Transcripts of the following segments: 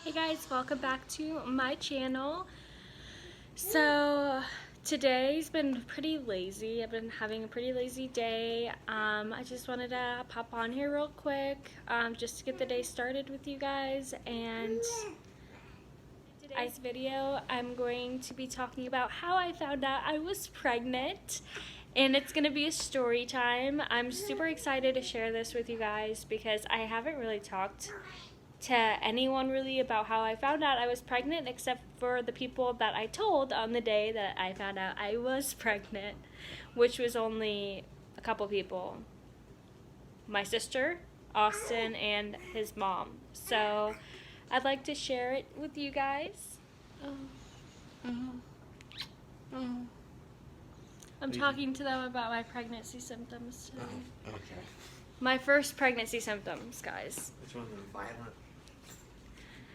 Hey guys, welcome back to my channel. So today's been pretty lazy. I've been having a pretty lazy day. I just wanted to pop on here real quick just to get the day started with you guys. And in today's video, I'm going to be talking about how I found out I was pregnant. And it's going to be a story time. I'm super excited to share this with you guys because I haven't really talked to anyone really about how I found out I was pregnant, except for the people that I told on the day that I found out I was pregnant, which was only a couple people. My sister, Austin, and his mom. So I'd like to share it with you guys. I'm talking to them about my pregnancy symptoms today. Oh, okay. My first pregnancy symptoms, guys. Which one? The violent?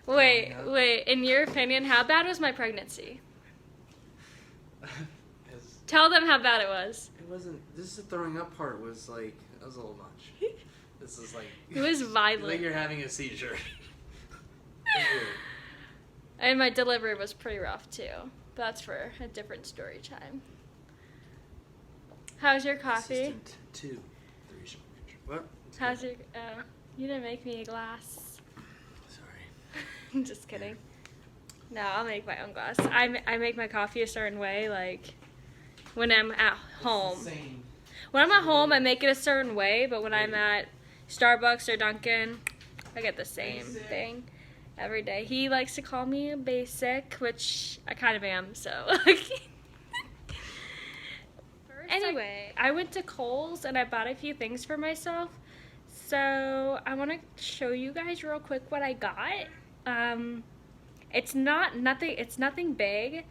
Wait. In your opinion, how bad was my pregnancy? Tell them how bad it was. It wasn't. This is the throwing up part was like, that was a little much. This is like. It was violent. Like you're having a seizure. And my delivery was pretty rough too. But that's for a different story time. How's your coffee? Assistant 2. 3 short. What? How's your? You didn't make me a glass. Sorry. Just kidding. No, I'll make my own glass. I make my coffee a certain way, like when I'm at home. It's the same. When I'm at home, I make it a certain way, but when I'm at Starbucks or Dunkin', I get the same thing every day. He likes to call me a basic, which I kind of am, so. Anyway, I went to Kohl's and I bought a few things for myself. So I want to show you guys real quick what I got. It's nothing big,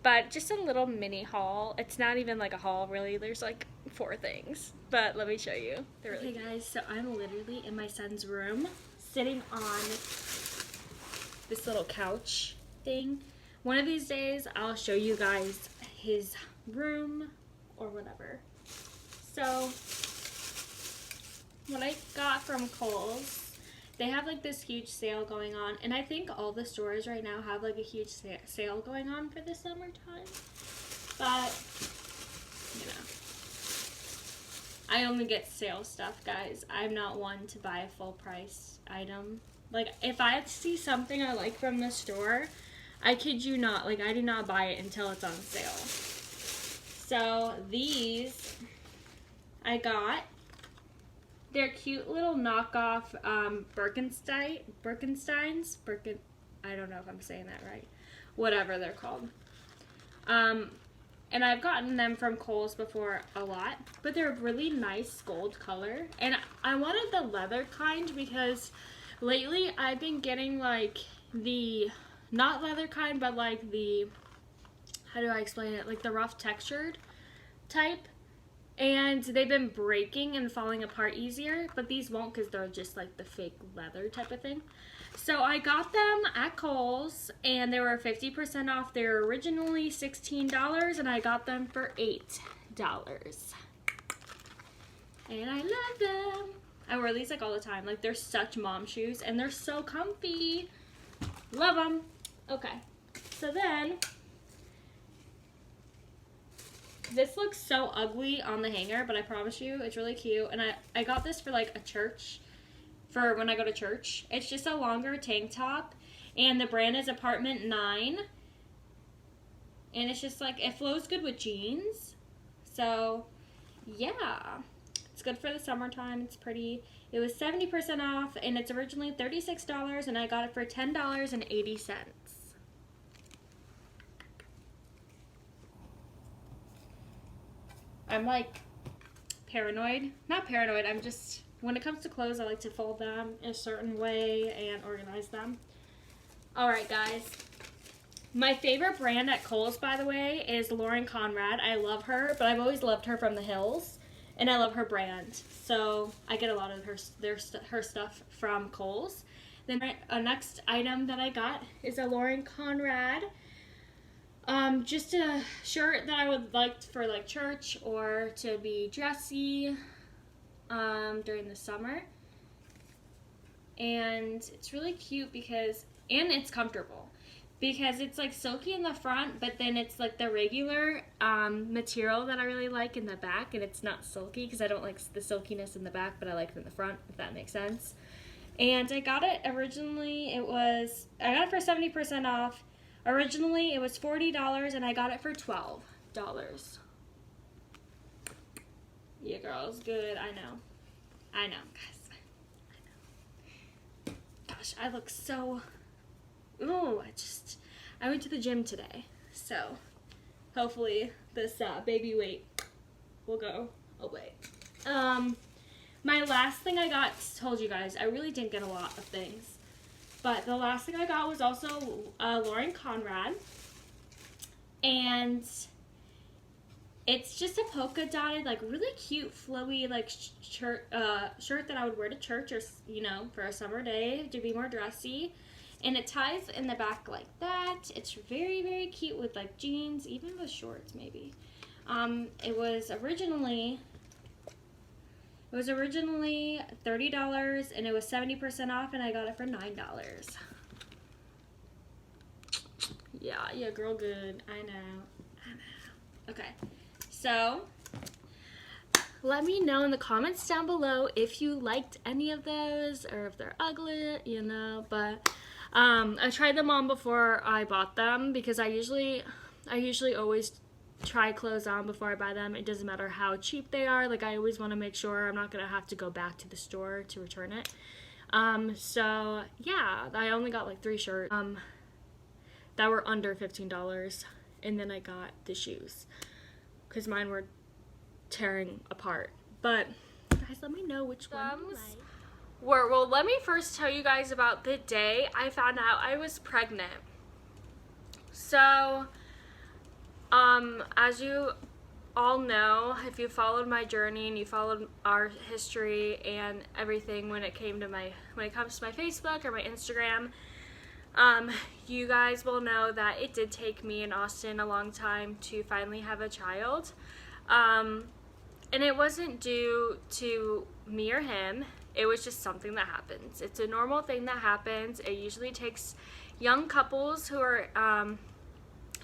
but just a little mini haul. It's not even like a haul really. There's like 4 things, but let me show you. Okay guys, so I'm literally in my son's room, sitting on this little couch thing. One of these days, I'll show you guys his room or whatever. So what I got from Kohl's, they have like this huge sale going on, and I think all the stores right now have like a huge sale going on for the summertime, but you know, I only get sale stuff, guys. I'm not one to buy a full price item. Like if I see something I like from the store, I kid you not, like I do not buy it until it's on sale. So these I got. They're cute little knockoff Birkensteins. I don't know if I'm saying that right. Whatever they're called. And I've gotten them from Kohl's before a lot, but they're a really nice gold color. And I wanted the leather kind because lately I've been getting like the, not leather kind, but like the, how do I explain it? Like the rough textured type. And they've been breaking and falling apart easier, but these won't because they're just like the fake leather type of thing. So I got them at Kohl's and they were 50% off. They were originally $16 and I got them for $8. And I love them. I wear these like all the time. Like they're such mom shoes and they're so comfy. Love them. Okay, so then this looks so ugly on the hanger, but I promise you it's really cute. And I got this for like a church, for when I go to church. It's just a longer tank top, and the brand is Apartment 9. And it's just like, it flows good with jeans. So yeah, it's good for the summertime. It's pretty. It was 70% off, and it's originally $36, and I got it for $10.80. I'm like paranoid. Not paranoid, I'm just, when it comes to clothes, I like to fold them in a certain way and organize them. Alright guys, my favorite brand at Kohl's, by the way, is Lauren Conrad. I love her, but I've always loved her from the Hills, and I love her brand. So I get a lot of her stuff from Kohl's. Then the next item that I got is a Lauren Conrad. Just a shirt that I would like for like church or to be dressy during the summer. And it's really cute because and it's comfortable because it's like silky in the front, but then it's like the regular material that I really like in the back, and it's not silky because I don't like the silkiness in the back, but I like it in the front, if that makes sense. And I got it originally, I got it for 70% off. Originally it was $40 and I got it for $12. Yeah, girl, it's good. I know, guys. I know. Gosh, I look so. Ooh, I went to the gym today, so hopefully this baby weight will go away. My last thing I got, told you guys, I really didn't get a lot of things, but the last thing I got was also Lauren Conrad, and it's just a polka dotted, like really cute, flowy, like shirt that I would wear to church or, you know, for a summer day to be more dressy. And it ties in the back like that. It's very, very cute with like jeans, even with shorts maybe. It was originally $30 and it was 70% off, and I got it for $9. Yeah, girl, good. I know. Okay. So, let me know in the comments down below if you liked any of those or if they're ugly, you know, but I tried them on before I bought them because I usually always try clothes on before I buy them. It doesn't matter how cheap they are. Like, I always want to make sure I'm not going to have to go back to the store to return it. So, yeah, I only got like 3 shirts that were under $15, and then I got the shoes because mine were tearing apart. But guys, let me know which one you like. Well, let me first tell you guys about the day I found out I was pregnant. So, as you all know, if you followed my journey and you followed our history and everything when it comes to my Facebook or my Instagram, you guys will know that it did take me and Austin a long time to finally have a child. And it wasn't due to me or him. It was just something that happens. It's a normal thing that happens. It usually takes young couples who are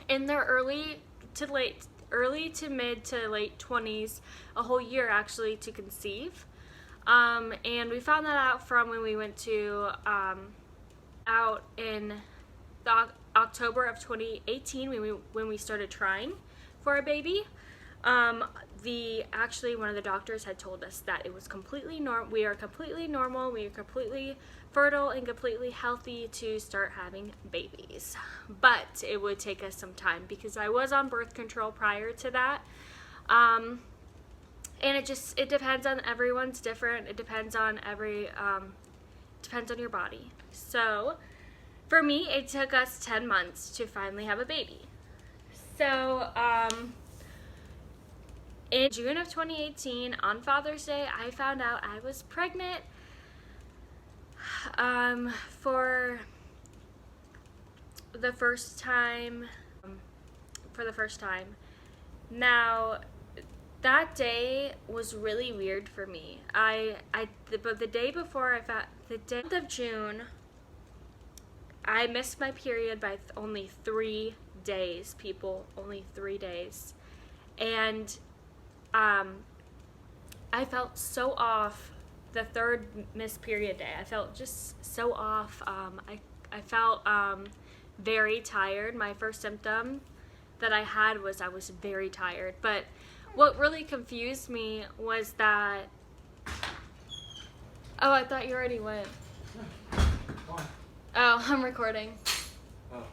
in their early to mid to late 20s, a whole year actually, to conceive. And we found that out from when we went to out in October of 2018 when we started trying for a baby. One of the doctors had told us that it was completely normal. We are completely normal. We are completely fertile and completely healthy to start having babies. But it would take us some time because I was on birth control prior to that. And it depends on everyone's different. It depends on depends on your body. So for me, it took us 10 months to finally have a baby. So, in June of 2018, on Father's Day, I found out I was pregnant for the first time. Now, that day was really weird for me. But the day before the 10th of June, I missed my period by only 3 days, people. Only 3 days. And I felt so off the 3rd missed period day. I felt just so off. I felt very tired. My first symptom that I had was I was very tired. But what really confused me was that... Oh, I thought you already went. Why? Oh, I'm recording. Oh.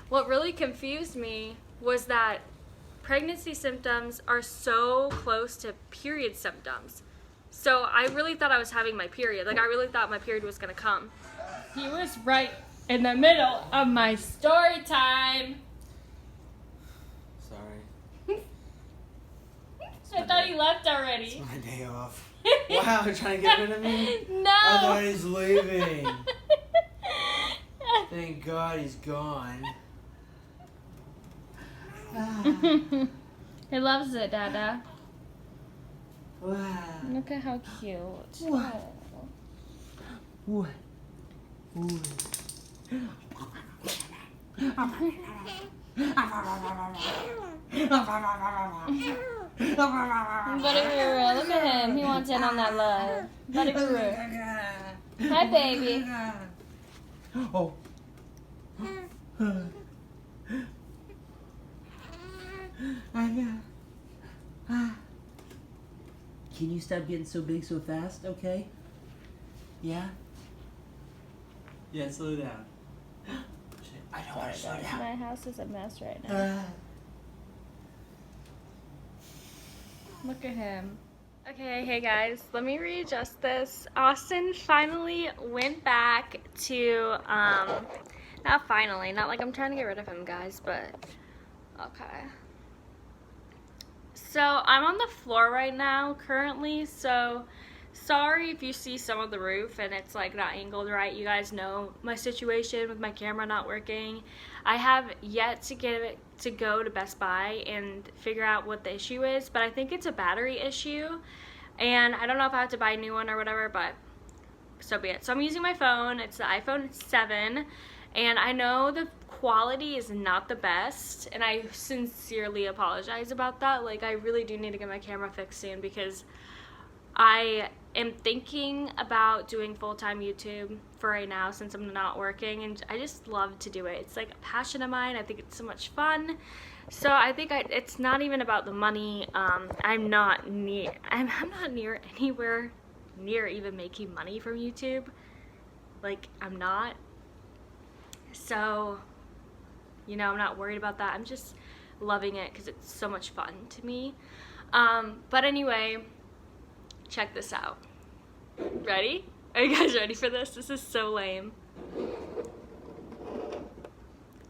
What really confused me was that pregnancy symptoms are so close to period symptoms. So I really thought I was having my period. Like, I really thought my period was gonna come. He was right in the middle of my story time. Sorry. I thought he left already. It's my day off. Wow, you're trying to get rid of me? No. I thought he's leaving. Thank God he's gone. He loves it, Dada. Wow. Look at how cute. What? What? Ooh. Buddy Ruru, look at him. He wants in on that love. Buddy Ruru. Hi, baby. Oh. Can you stop getting so big so fast, okay? Yeah? Yeah, slow down. I don't want to slow down. My house is a mess right now. Look at him. Okay, hey guys, let me readjust this. Austin finally went back to, not finally, not like I'm trying to get rid of him, guys, but, okay. So, I'm on the floor right now, currently, so, sorry if you see some of the roof and it's, like, not angled right. You guys know my situation with my camera not working. I have yet to get it to go to Best Buy and figure out what the issue is, but I think it's a battery issue, and I don't know if I have to buy a new one or whatever, but so be it. So I'm using my phone. It's the iPhone 7, and I know the quality is not the best, and I sincerely apologize about that. Like, I really do need to get my camera fixed soon, because I am thinking about doing full-time YouTube for right now since I'm not working, and I just love to do it. It's like a passion of mine. I think it's so much fun. So I think it's not even about the money. I'm not near anywhere near even making money from YouTube. Like, I'm not. So, you know, I'm not worried about that. I'm just loving it because it's so much fun to me. But anyway, check this out. Ready? Are you guys ready for this? This is so lame.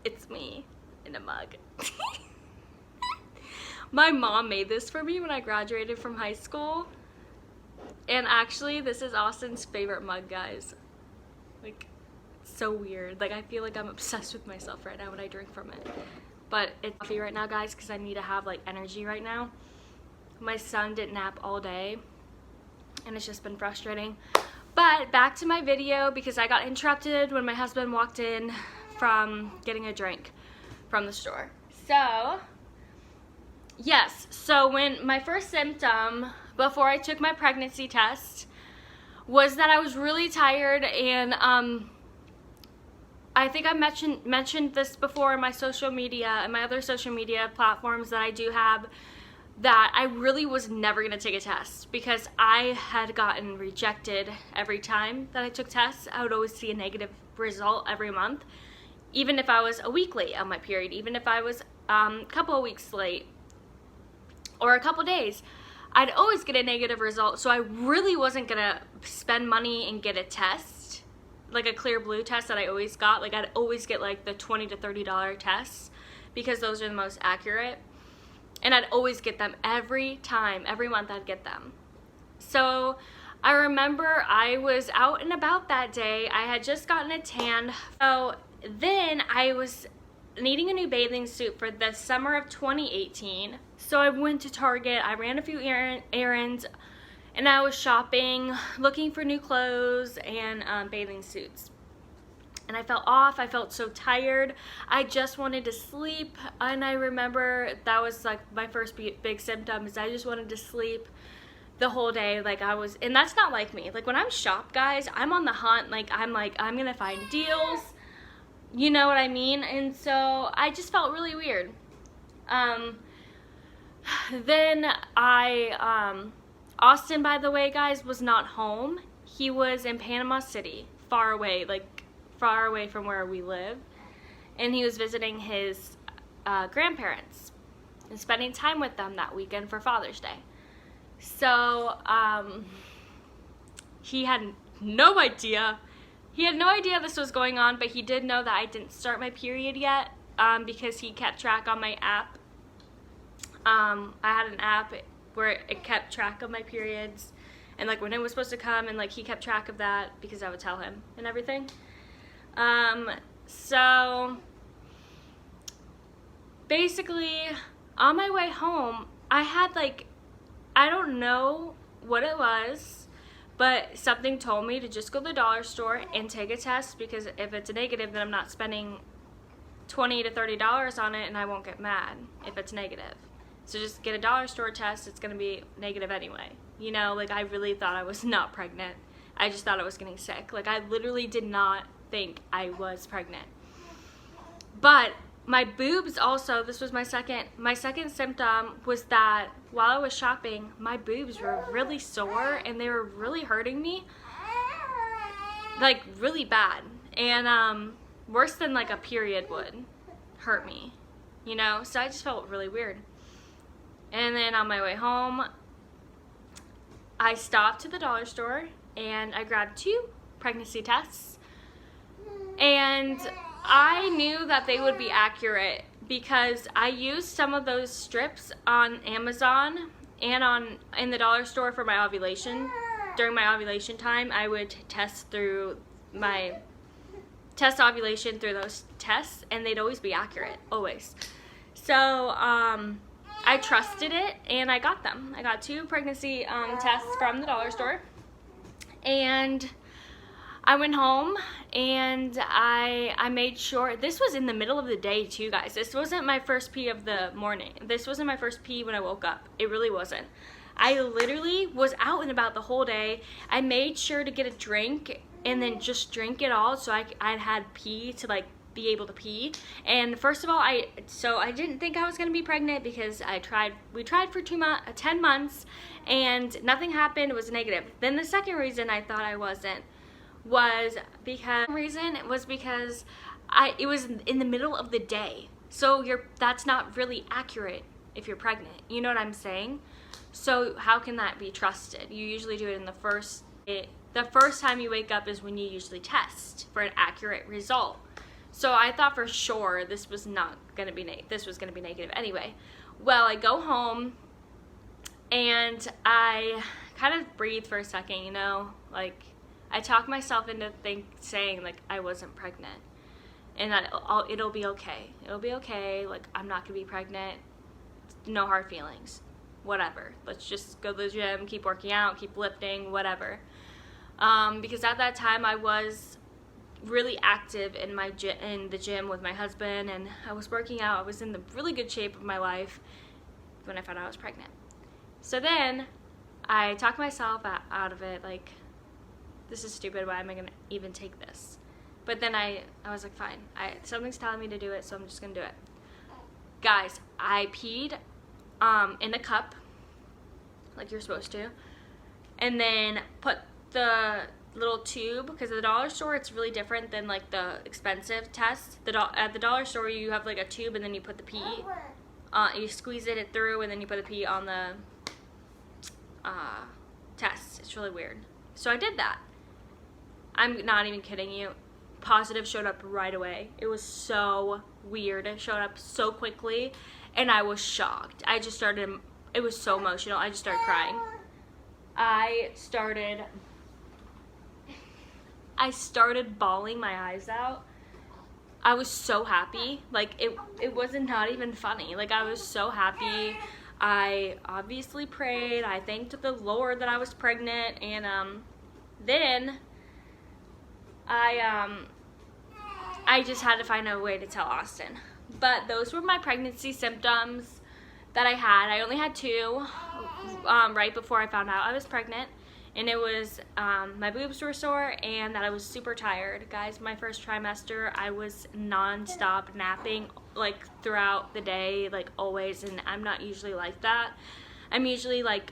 It's me in a mug. My mom made this for me when I graduated from high school. And actually, this is Austin's favorite mug, guys. Like, it's so weird. Like, I feel like I'm obsessed with myself right now when I drink from it. But it's coffee right now, guys, because I need to have, like, energy right now. My son didn't nap all day, and it's just been frustrating. But back to my video, because I got interrupted when my husband walked in from getting a drink from the store. So, yes, so when my first symptom before I took my pregnancy test was that I was really tired, and I think I mentioned this before in my social media and my other social media platforms that I do have, that I really was never going to take a test because I had gotten rejected every time that I took tests. I would always see a negative result every month, even if I was a week late on my period, even if I was a couple of weeks late or a couple days, I'd always get a negative result. So I really wasn't going to spend money and get a test, like a clear blue test that I always got. Like, I'd always get like the $20 to $30 tests because those are the most accurate. And I'd always get them every time, every month I'd get them. So I remember I was out and about that day. I had just gotten a tan. So then I was needing a new bathing suit for the summer of 2018. So I went to Target, I ran a few errands, and I was shopping, looking for new clothes and bathing suits. And I felt off. I felt so tired. I just wanted to sleep. And I remember that was like my first big symptom, is I just wanted to sleep the whole day. Like, I was, and that's not like me. Like, when I'm shop, guys, I'm on the hunt. I'm gonna find deals. You know what I mean? And so I just felt really weird. Then Austin, by the way, guys, was not home. He was in Panama City, far away, like far away from where we live, and he was visiting his grandparents and spending time with them that weekend for Father's Day. So he had no idea. He had no idea this was going on, but he did know that I didn't start my period yet because he kept track on my app. I had an app where it kept track of my periods and like when it was supposed to come, and like he kept track of that because I would tell him and everything. So basically on my way home, I had like, I don't know what it was, But something told me to just go to the dollar store and take a test, because if it's a negative, then I'm not spending $20 to $30 on it, and I won't get mad if it's negative. So just get a dollar store test. It's going to be negative anyway. You know, like, I really thought I was not pregnant. I just thought I was getting sick. Like, I literally did not think I was pregnant. But my boobs also, this was my second symptom, was that while I was shopping, my boobs were really sore and they were really hurting me, like really bad, and worse than like a period would hurt me, you know. So I just felt really weird. And then on my way home, I stopped at the dollar store and I grabbed 2 pregnancy tests, and I knew that they would be accurate because I used some of those strips on Amazon and in the dollar store for my ovulation. During my ovulation time, I would test ovulation through those tests, and they'd always be accurate, always. So I trusted it, and I got them. I got 2 pregnancy tests from the dollar store, and I went home and I made sure. This was in the middle of the day too, guys. This wasn't my first pee of the morning. This wasn't my first pee when I woke up. It really wasn't. I literally was out and about the whole day. I made sure to get a drink and then just drink it all, so I had pee to like be able to pee. And first of all, I didn't think I was gonna be pregnant because we tried for 10 months and nothing happened. It was negative. Then the second reason I thought I wasn't was because it was in the middle of the day. So that's not really accurate if you're pregnant. You know what I'm saying? So how can that be trusted? You usually do it in the first time you wake up is when you usually test for an accurate result. So I thought for sure this was not gonna be this was gonna be negative anyway. Well, I go home and I kind of breathe for a second, you know, like I talked myself into saying like I wasn't pregnant, and that it'll be okay. It'll be okay. Like, I'm not gonna be pregnant. No hard feelings. Whatever. Let's just go to the gym, keep working out, keep lifting, whatever. Because at that time I was really active in the gym with my husband, and I was working out. I was in the really good shape of my life when I found out I was pregnant. So then I talked myself out of it, like, this is stupid, why am I gonna even take this? But then I was like, fine, something's telling me to do it, so I'm just gonna do it. Guys, I peed in a cup, like you're supposed to, and then put the little tube, because at the dollar store it's really different than like the expensive tests. At the dollar store you have like a tube, and then you put the pee, you squeeze it through, and then you put the pee on the test. It's really weird. So I did that. I'm not even kidding you. Positive showed up right away. It was so weird. It showed up so quickly, and I was shocked. It was so emotional. I just started crying. I started bawling my eyes out. I was so happy. Like, it wasn't not even funny. Like, I was so happy. I obviously prayed. I thanked the Lord that I was pregnant, and then I just had to find a way to tell Austin. But those were my pregnancy symptoms that I had. I only had 2 right before I found out I was pregnant, and it was my boobs were sore and that I was super tired. Guys, my first trimester, I was non-stop napping like throughout the day, like always, and I'm not usually like that. I'm usually like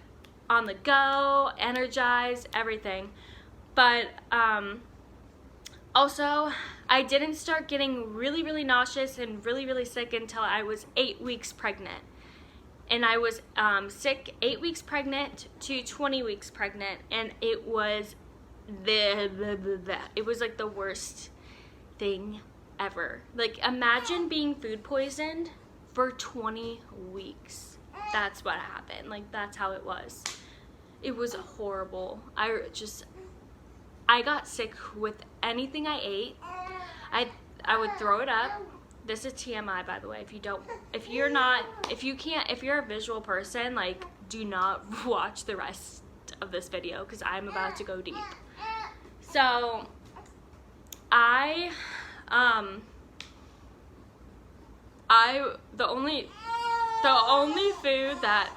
on the go, energized, everything. But also, I didn't start getting really, really nauseous and really, really sick until I was 8 weeks pregnant. And I was sick 8 weeks pregnant to 20 weeks pregnant, and it was it was like the worst thing ever. Like, imagine being food poisoned for 20 weeks. That's what happened. Like, that's how it was. It was horrible. I got sick with anything I ate. I would throw it up. This is TMI, by the way. If you're a visual person, like, do not watch the rest of this video because I'm about to go deep. So the only food that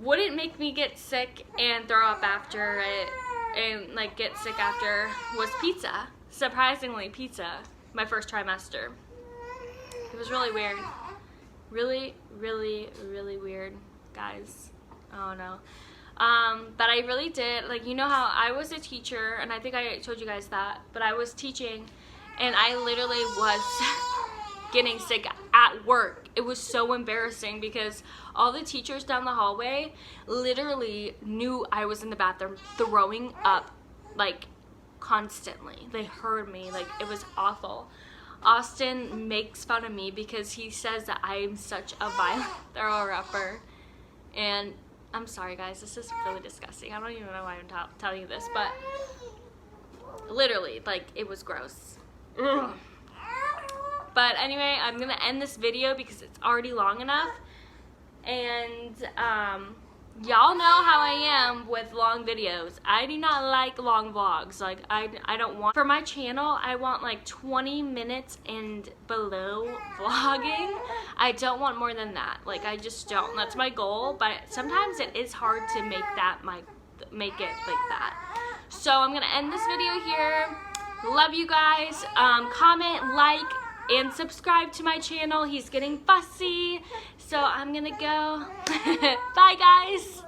wouldn't make me get sick and throw up after it and like get sick after was pizza. Surprisingly, pizza. My first trimester. It was really weird. Really, really, really weird, guys. Oh no. But I really did, like, you know how I was a teacher, and I think I told you guys that, but I was teaching, and I literally was getting sick at work. It was so embarrassing because all the teachers down the hallway literally knew I was in the bathroom throwing up, like, constantly. They heard me. Like, it was awful. Austin makes fun of me because he says that I'm such a violent thrower-upper, and I'm sorry, guys, this is really disgusting. I don't even know why I'm telling you this, but literally, like, it was gross. Ugh. But anyway, I'm gonna end this video because it's already long enough, and y'all know how I am with long videos. I do not like long vlogs. Like, I don't want, for my channel, I want like 20 minutes and below vlogging. I don't want more than that. Like, I just don't. That's my goal, but sometimes it is hard to make it like that. So I'm gonna end this video here. Love you guys. Comment, like, and subscribe to my channel. He's getting fussy, so I'm gonna go. Bye, guys.